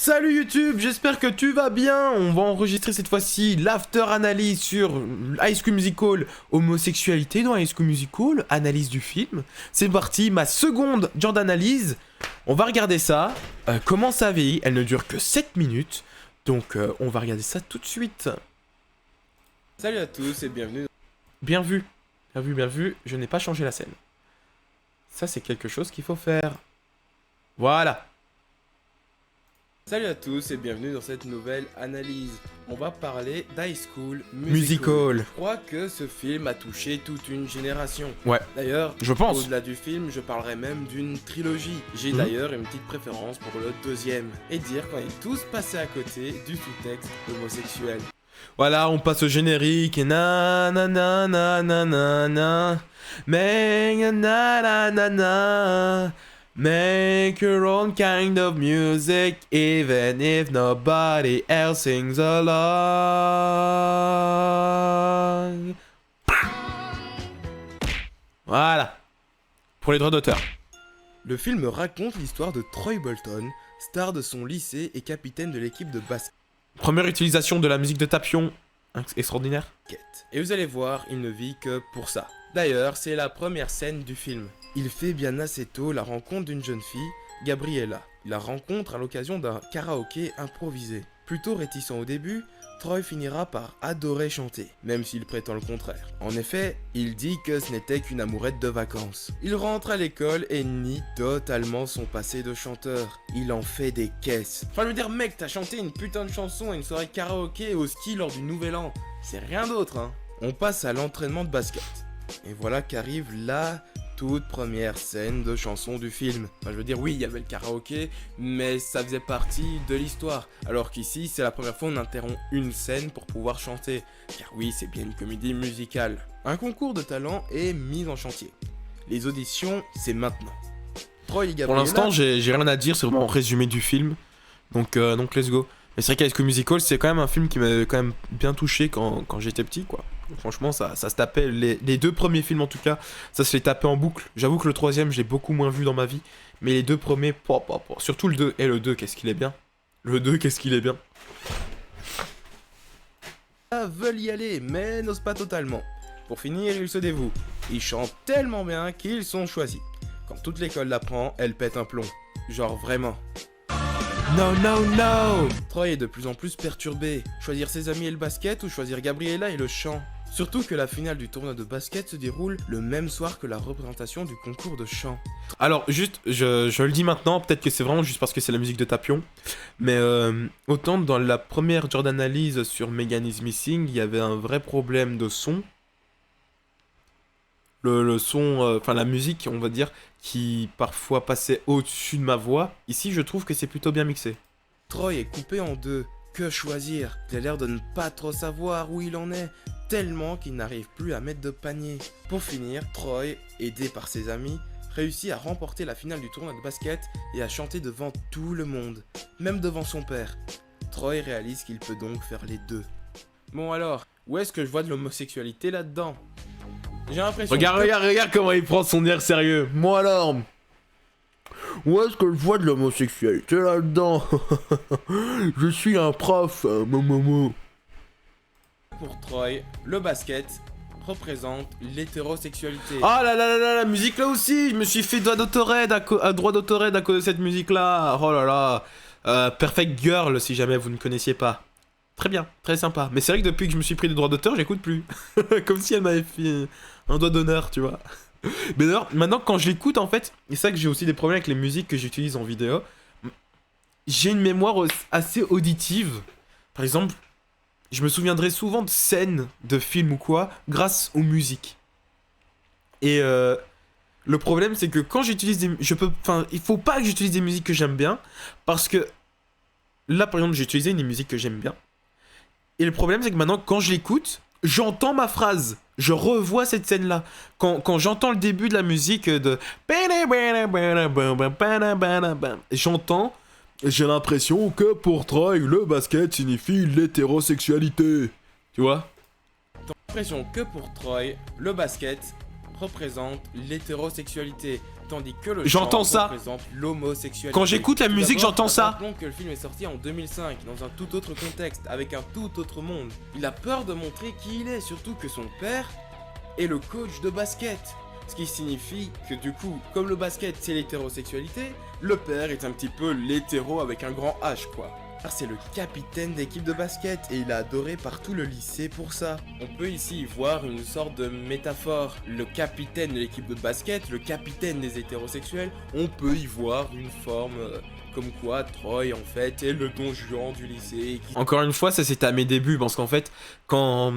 Salut YouTube, j'espère que tu vas bien. On va enregistrer cette fois-ci l'after analyse sur High School Musical, homosexualité dans High School Musical, analyse du film. C'est parti, ma seconde genre d'analyse. On va regarder ça. Comment ça vieillit? Elle ne dure que 7 minutes. Donc on va regarder ça tout de suite. Salut à tous et bienvenue. Bien vu, bien vu, bien vu. Je n'ai pas changé la scène. Ça c'est quelque chose qu'il faut faire. Voilà. Salut à tous et bienvenue dans cette nouvelle analyse. On va parler d'High School Musical. Je crois que ce film a touché toute une génération. Ouais. D'ailleurs, Je pense. au-delà du film, je parlerai même d'une trilogie. J'ai d'ailleurs une petite préférence pour le deuxième. Et dire qu'on est tous passés à côté du sous-texte homosexuel. Voilà, on passe au générique et na na na na na na na. Mais na na na na. Make your own kind of music, even if nobody else sings along. Voilà. Pour les droits d'auteur. Le film raconte l'histoire de Troy Bolton, star de son lycée et capitaine de l'équipe de basket. Première utilisation de la musique de Tapion. Extraordinaire. Et vous allez voir, il ne vit que pour ça. D'ailleurs, c'est la première scène du film. Il fait bien assez tôt la rencontre d'une jeune fille, Gabriella. Il la rencontre à l'occasion d'un karaoké improvisé. Plutôt réticent au début, Troy finira par adorer chanter, même s'il prétend le contraire. En effet, il dit que ce n'était qu'une amourette de vacances. Il rentre à l'école et nie totalement son passé de chanteur. Il en fait des caisses. Enfin, je veux dire, mec, t'as chanté une putain de chanson à une soirée karaoké au ski lors du Nouvel An. C'est rien d'autre, hein. On passe à l'entraînement de basket. Et voilà qu'arrive la toute première scène de chanson du film. Enfin, je veux dire, oui, il y avait le karaoké, mais ça faisait partie de l'histoire. Alors qu'ici, c'est la première fois où on interrompt une scène pour pouvoir chanter. Car oui, c'est bien une comédie musicale. Un concours de talent est mis en chantier. Les auditions, c'est maintenant. Troy et Gabriella... Pour l'instant, j'ai rien à dire, c'est vraiment un résumé du film. Donc let's go. Mais c'est vrai qu'High School Musical, c'est quand même un film qui m'avait quand même bien touché quand j'étais petit, quoi. Franchement, ça se tapait, les deux premiers films en tout cas, ça se les tapait en boucle. J'avoue que le troisième, je l'ai beaucoup moins vu dans ma vie. Mais les deux premiers, surtout le 2. Et le 2, qu'est-ce qu'il est bien. Le 2, qu'est-ce qu'il est bien. Veulent y aller, mais n'osent pas totalement. Pour finir, ils se dévouent. Ils chantent tellement bien qu'ils sont choisis. Quand toute l'école l'apprend, elle pète un plomb. Genre vraiment. No, no, no. Troy est de plus en plus perturbé. Choisir ses amis et le basket ou choisir Gabriella et le chant. Surtout que la finale du tournoi de basket se déroule le même soir que la représentation du concours de chant. Alors juste, je le dis maintenant, peut-être que c'est vraiment juste parce que c'est la musique de Tapion, mais autant dans la première genre d'analyse sur Megan is Missing, il y avait un vrai problème de son. Le son, enfin la musique, on va dire, qui parfois passait au-dessus de ma voix. Ici, je trouve que c'est plutôt bien mixé. Troy est coupé en deux. Que choisir? Il a l'air de ne pas trop savoir où il en est, tellement qu'il n'arrive plus à mettre de panier. Pour finir, Troy, aidé par ses amis, réussit à remporter la finale du tournoi de basket et à chanter devant tout le monde, même devant son père. Troy réalise qu'il peut donc faire les deux. Bon alors, où est-ce que je vois de l'homosexualité là-dedans? J'ai l'impression Regarde comment il prend son air sérieux. Moi alors, où est-ce que je vois de l'homosexualité là-dedans? Je suis un prof, momomo. Pour Troy, le basket représente l'hétérosexualité. Ah là là là là, la musique là aussi, je me suis fait droit d'autoraid à cause de cette musique là. Oh là là, Perfect Girl si jamais vous ne connaissiez pas. Très bien, très sympa. Mais c'est vrai que depuis que je me suis pris des droits d'auteur, j'écoute plus. Comme si elle m'avait fait un doigt d'honneur, tu vois. Mais d'ailleurs, maintenant quand je l'écoute en fait, et c'est ça que j'ai aussi des problèmes avec les musiques que j'utilise en vidéo, j'ai une mémoire assez auditive. Par exemple, je me souviendrai souvent de scènes de films ou quoi, grâce aux musiques. Et le problème c'est que quand j'utilise des... il faut pas que j'utilise des musiques que j'aime bien, parce que là par exemple j'ai utilisé une musique que j'aime bien. Et le problème c'est que maintenant quand je l'écoute, j'entends ma phrase. Je revois cette scène-là. Quand j'entends le début de la musique de... J'entends... J'ai l'impression que pour Troy, le basket signifie l'hétérosexualité. Tu vois? J'ai l'impression que pour Troy, le basket représente l'hétérosexualité. tandis que le J'entends chant ça. représente l'homosexualité. Quand j'écoute la Tout musique, d'abord, j'entends ça. rappelons que le film est sorti en 2005, dans un tout autre contexte, avec un tout autre monde. Il a peur de montrer qui il est, surtout que son père est le coach de basket. Ce qui signifie que du coup, comme le basket c'est l'hétérosexualité, le père est un petit peu l'hétéro avec un grand H quoi. Car c'est le capitaine d'équipe de basket et il est adoré par tout le lycée pour ça. On peut ici y voir une sorte de métaphore. Le capitaine de l'équipe de basket, le capitaine des hétérosexuels, on peut y voir une forme comme quoi Troy en fait est le don Juan du lycée. Encore une fois, ça c'était à mes débuts, parce qu'en fait, quand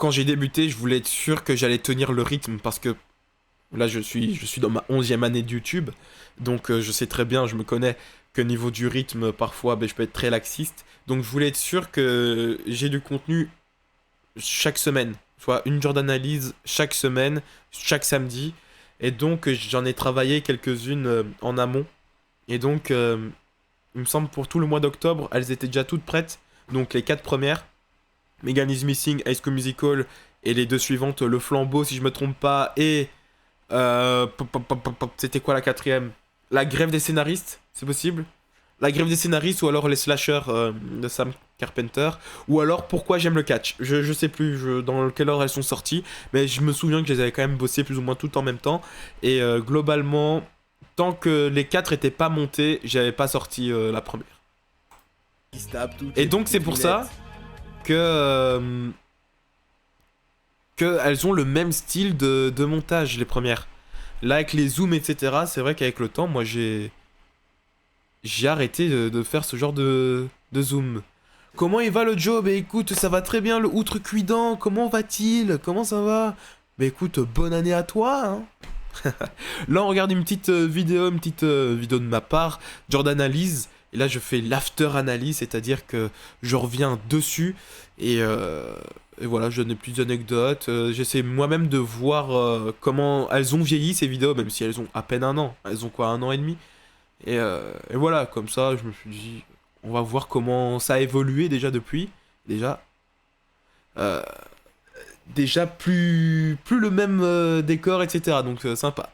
j'ai débuté, je voulais être sûr que j'allais tenir le rythme, parce que là je suis dans ma 11e année de YouTube, donc je sais très bien, je me connais, que niveau du rythme, parfois, je peux être très laxiste. Donc je voulais être sûr que j'ai du contenu chaque semaine, soit une journée d'analyse chaque semaine, chaque samedi. Et donc j'en ai travaillé quelques-unes en amont. Et donc, il me semble pour tout le mois d'octobre, elles étaient déjà toutes prêtes. Donc les 4 premières, Megan is Missing, High School Musical, et les 2 suivantes, Le Flambeau, si je me trompe pas, et... c'était quoi la 4e? La grève des scénaristes, c'est possible? La grève des scénaristes ou alors les slashers de Sam Carpenter, ou alors Pourquoi j'aime le catch. Je sais plus dans quelle ordre elles sont sorties, mais je me souviens que je les avais quand même bossées plus ou moins tout en même temps, et globalement, tant que les 4 étaient pas montés, j'avais pas sorti la première. Et donc c'est pour ça que elles ont le même style de montage, les premières. Là, avec les zooms, etc., c'est vrai qu'avec le temps, moi, j'ai arrêté de faire ce genre de zoom. Comment il va le Joe? Bah écoute, ça va très bien, le outrecuidant. Comment va-t-il? Comment ça va? Bah écoute, bonne année à toi, hein. Là, on regarde une petite vidéo de ma part, genre d'analyse. Et là, je fais l'after-analyse, c'est-à-dire que je reviens dessus et voilà, je donne plus d'anecdotes. J'essaie moi-même de voir comment elles ont vieilli ces vidéos, même si elles ont à peine 1 an. Elles ont quoi, 1 an et demi? Et voilà, comme ça, je me suis dit, on va voir comment ça a évolué déjà depuis. Déjà plus le même décor, etc. Donc sympa.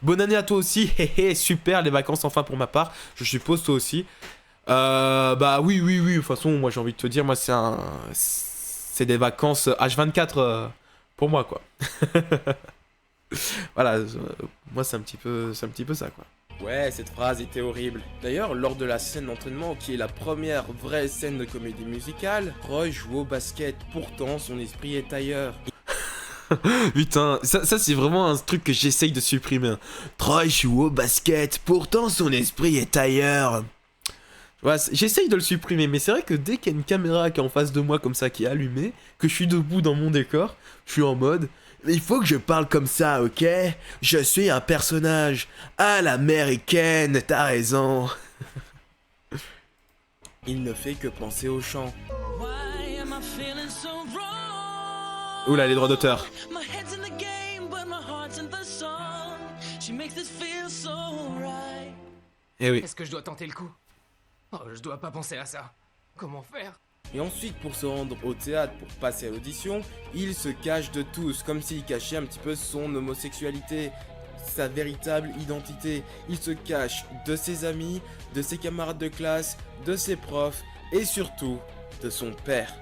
Bonne année à toi aussi, super, les vacances enfin pour ma part, je suppose toi aussi. Bah oui, de toute façon, moi j'ai envie de te dire, moi c'est des vacances H24 pour moi quoi. Voilà, moi c'est un petit peu ça quoi. Ouais, cette phrase était horrible. D'ailleurs, lors de la scène d'entraînement, qui est la première vraie scène de comédie musicale, Roy joue au basket, pourtant son esprit est ailleurs. Putain, ça c'est vraiment un truc que j'essaye de supprimer. Troy joue au basket, pourtant son esprit est ailleurs. Ouais, j'essaye de le supprimer, mais c'est vrai que dès qu'il y a une caméra qui est en face de moi comme ça, qui est allumée, que je suis debout dans mon décor, je suis en mode... Il faut que je parle comme ça, ok? Je suis un personnage à l'américaine, t'as raison. Il ne fait que penser au chant. Oula, les droits d'auteur. Eh oui. Est-ce que je dois tenter le coup? Oh, je dois pas penser à ça. Comment faire? Et ensuite, pour se rendre au théâtre pour passer à l'audition, il se cache de tous, comme s'il cachait un petit peu son homosexualité, sa véritable identité. Il se cache de ses amis, de ses camarades de classe, de ses profs, et surtout, de son père.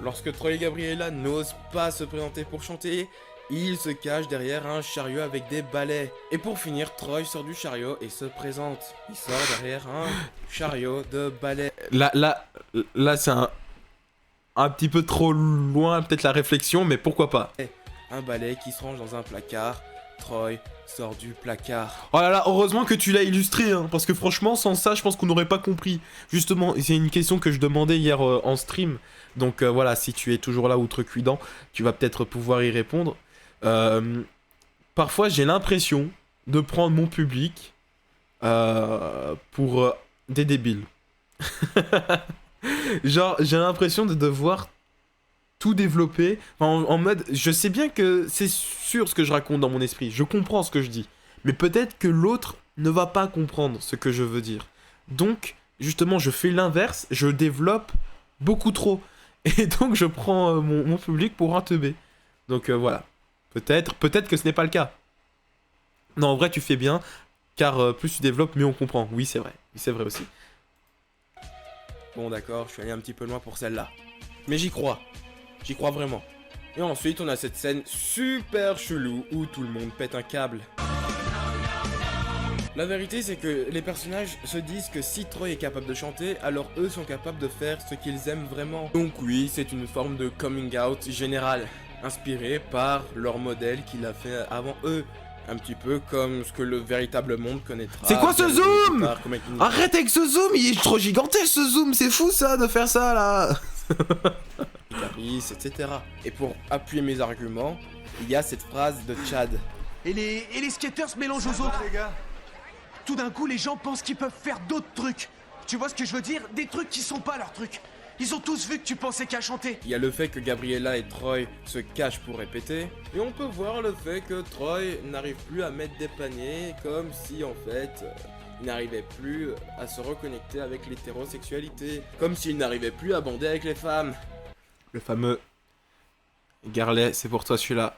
Lorsque Troy et Gabriella n'osent pas se présenter pour chanter, il se cache derrière un chariot avec des balais. Et pour finir, Troy sort du chariot et se présente. Il sort derrière un chariot de balais. Là c'est un petit peu trop loin, peut-être la réflexion, mais pourquoi pas. Un balai qui se range dans un placard. Troy sort du placard. Oh là là, heureusement que tu l'as illustré, hein, parce que franchement, sans ça, je pense qu'on n'aurait pas compris. Justement, c'est une question que je demandais hier en stream. Donc voilà, si tu es toujours là, outrecuidant, tu vas peut-être pouvoir y répondre. Parfois, j'ai l'impression de prendre mon public pour des débiles. Genre, j'ai l'impression de devoir tout développer en mode, je sais bien que c'est sûr ce que je raconte dans mon esprit, je comprends ce que je dis, mais peut-être que l'autre ne va pas comprendre ce que je veux dire. Donc, justement, je fais l'inverse, je développe beaucoup trop, et donc je prends mon public pour un teubé. Donc voilà, peut-être que ce n'est pas le cas. Non, en vrai, tu fais bien, car plus tu développes, mieux on comprend. Oui, c'est vrai. Oui, c'est vrai aussi. Bon d'accord, je suis allé un petit peu loin pour celle-là. Mais j'y crois. J'y crois vraiment. Et ensuite, on a cette scène super chelou où tout le monde pète un câble. La vérité, c'est que les personnages se disent que si Troy est capable de chanter, alors eux sont capables de faire ce qu'ils aiment vraiment. Donc oui, c'est une forme de coming out général, inspiré par leur modèle qu'il a fait avant eux. Un petit peu comme ce que le véritable monde connaîtra. C'est quoi ce bien zoom plus tard, comme avec une- Arrête avec ce zoom, il est trop gigantesque ce zoom, c'est fou ça de faire ça là. Caris, etc. Et pour appuyer mes arguments, il y a cette phrase de Chad. Et les skateurs se mélangent aux autres. Les gars. Tout d'un coup, les gens pensent qu'ils peuvent faire d'autres trucs. Tu vois ce que je veux dire? Des trucs qui sont pas leurs trucs. Ils ont tous vu que tu pensais qu'à chanter. Il y a le fait que Gabriella et Troy se cachent pour répéter. Et on peut voir le fait que Troy n'arrive plus à mettre des paniers, comme si en fait il n'arrivait plus à se reconnecter avec l'hétérosexualité. Comme s'il n'arrivait plus à bander avec les femmes. Le fameux Garlet, c'est pour toi celui-là.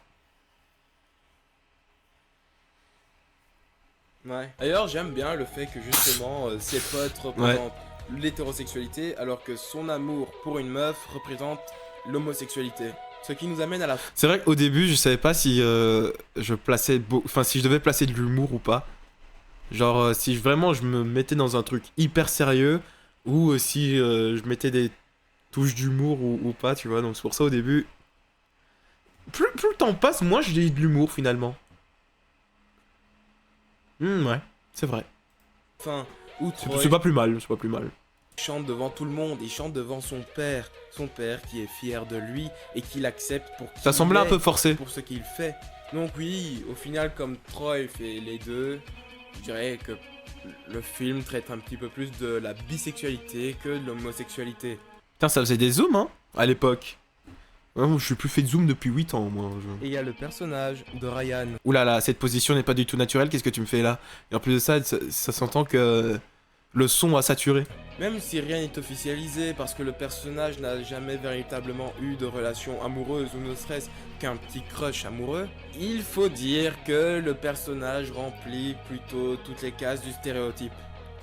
Ouais. D'ailleurs, j'aime bien le fait que justement ses potes représentent l'hétérosexualité alors que son amour pour une meuf représente l'homosexualité. Ce qui nous amène à la fin. C'est vrai qu'au début, je savais pas si je plaçais enfin si je devais placer de l'humour ou pas. Genre si vraiment je me mettais dans un truc hyper sérieux ou si je mettais des touches d'humour ou pas, tu vois. Donc c'est pour ça au début plus le temps passe, moins j'ai de l'humour finalement. Ouais, c'est vrai. Fin, où Troy C'est pas plus mal, c'est pas plus mal. chante devant tout le monde, il chante devant son père qui est fier de lui et qui l'accepte pour qui Ça semblait il un est, peu forcé. pour ce qu'il fait. Donc oui, au final, comme Troy fait les deux, je dirais que le film traite un petit peu plus de la bisexualité que de l'homosexualité. Putain, ça faisait des zooms, hein, à l'époque. Ouais, moi, je suis plus fait de zoom depuis 8 ans, moi. Et il y a le personnage de Ryan. Ouh là là, cette position n'est pas du tout naturelle, qu'est-ce que tu me fais là? Et en plus de ça, ça s'entend que le son a saturé. Même si rien n'est officialisé parce que le personnage n'a jamais véritablement eu de relation amoureuse ou ne serait-ce qu'un petit crush amoureux, il faut dire que le personnage remplit plutôt toutes les cases du stéréotype.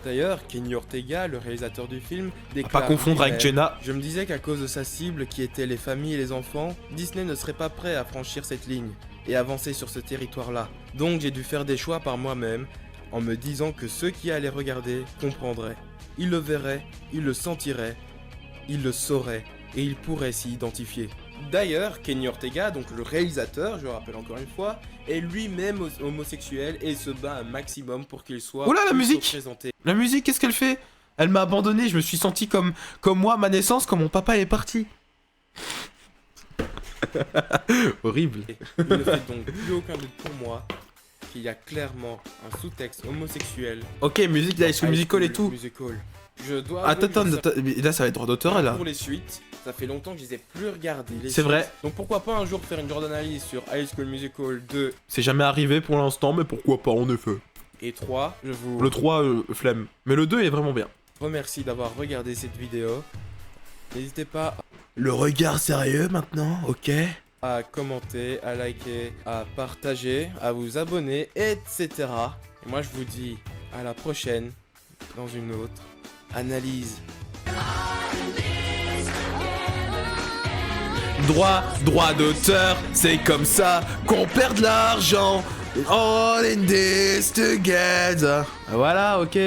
D'ailleurs, Kenny Ortega, le réalisateur du film, À déclare pas confondre avec lui-même, Jenna. Je me disais qu'à cause de sa cible qui était les familles et les enfants, Disney ne serait pas prêt à franchir cette ligne et avancer sur ce territoire-là. Donc j'ai dû faire des choix par moi-même en me disant que ceux qui allaient regarder comprendraient. Ils le verraient, ils le sentiraient, ils le sauraient et ils pourraient s'y identifier. D'ailleurs, Kenny Ortega, donc le réalisateur, je le rappelle encore une fois, est lui-même homosexuel et se bat un maximum pour qu'il soit Oula, la plus musique représenté. La musique, qu'est-ce qu'elle fait? Elle m'a abandonné, je me suis senti comme moi à ma naissance quand mon papa est parti. Horrible. Il ne fait donc plus aucun doute pour moi qu'il y a clairement un sous-texte homosexuel. Ok, musique d'High School Musical et tout. Musical. Je dois Attends, avouer que mais là ça va être droit d'auteur là. pour les suites, ça fait longtemps que je les ai plus regardés. les C'est suites. vrai. Donc pourquoi pas un jour faire une genre d'analyse sur High School Musical 2 C'est jamais arrivé pour l'instant, mais pourquoi pas en effet. et 3. Je vous Le 3, flemme. Mais le 2 est vraiment bien. remercie d'avoir regardé cette vidéo. N'hésitez pas Le regard sérieux maintenant, ok. à commenter, à liker, à partager, à vous abonner, etc. Et moi je vous dis à la prochaine dans une autre analyse. Droit d'auteur, c'est comme ça qu'on perd de l'argent. All in this together. Voilà, ok.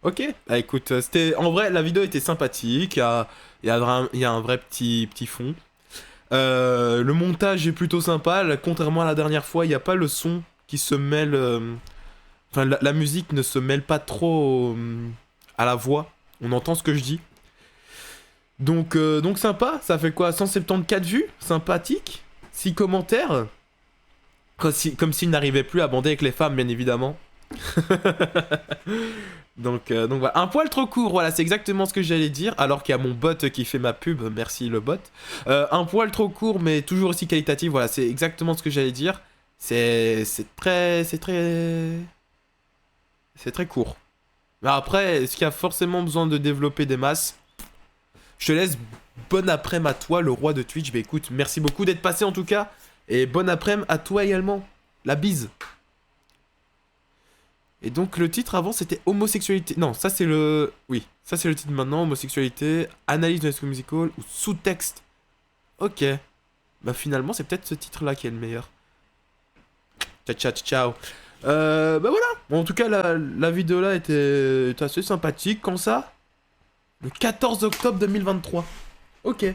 Ok. Ah, écoute, c'était en vrai la vidéo était sympathique. Il y a un vrai petit fond. Le montage est plutôt sympa. Contrairement à la dernière fois, il n'y a pas le son qui se mêle. Enfin, la musique ne se mêle pas trop à la voix. On entend ce que je dis. Donc sympa. Ça fait quoi, 174 vues? Sympathique. 6 commentaires. Comme s'il n'arrivait plus à bander avec les femmes, bien évidemment. donc voilà. Un poil trop court, voilà, c'est exactement ce que j'allais dire. Alors qu'il y a mon bot qui fait ma pub, merci le bot. Un poil trop court, mais toujours aussi qualitatif, voilà, c'est exactement ce que j'allais dire. C'est très court. Mais après, est-ce qu'il y a forcément besoin de développer des masses? Je te laisse bon après-midi à toi, le roi de Twitch. Bah écoute, merci beaucoup d'être passé en tout cas. Et bon après-midi à toi également. La bise. Et donc le titre avant c'était homosexualité. Non, ça c'est le... Oui, ça c'est le titre maintenant. Homosexualité, analyse de High School Musical ou sous-texte. Ok. Bah finalement c'est peut-être ce titre-là qui est le meilleur. Ciao, ciao, ciao. Bah voilà. Bon, en tout cas la vidéo là était assez sympathique. Quand ça? Le 14 octobre 2023. Ok.